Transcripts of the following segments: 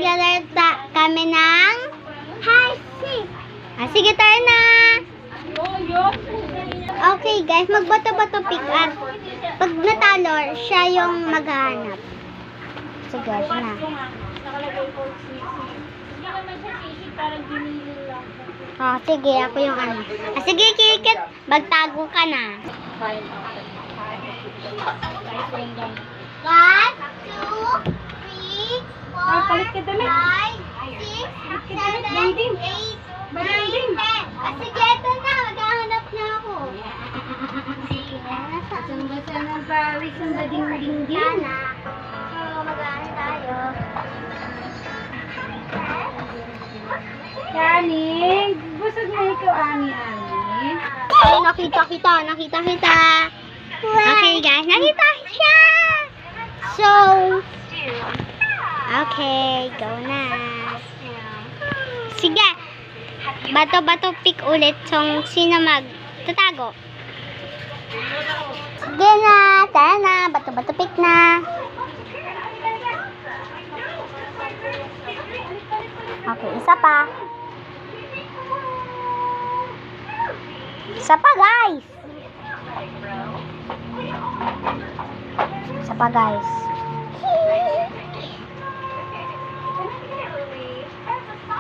maglalaro kami ng high six. Sige, tayo na. Okay guys, magbato-bato pick up. Pag natalo, siya yung maghahanap. Sige, siya na. Sige, ako yung ano. Sige, Kikit, magtago ka na. 1, 2, 3, 4, 5, 6, 7, 8, 9, 10. Sige, ito na. Maghahanap na ako. Basa ng pawis ang bading-ding-ding. Maghahanap tayo. Ani, busog na ikaw, Ani. Ay, nakita kita. Okay, guys, nakita siya. So, okay, go na. Sige, bato-bato pick ulit. So, sino magtatago? Sige na, tara na, bato-bato pick na. Okay, isa pa. Isa pa, guys.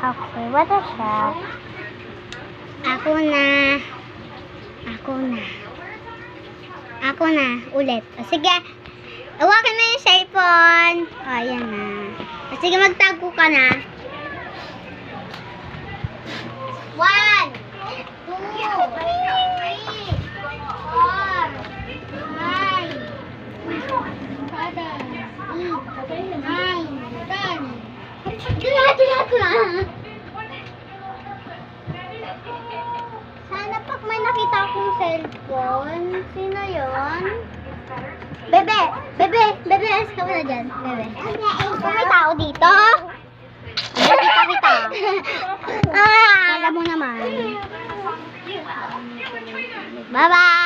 Okay, what a shot. Ako na. Ulit. Sige. Hawakan mo yung cellphone. Ayan na. Sige, magtago ka na. 1, 2, 3, 4, 5, 6, 7, 8, 9, 10. Sana pag may nakita akong cellphone. Sino yun? Bebe, alis ka muna dyan. Bebe. Kung may tao dito. Kita. Alam mo naman. Bye-bye.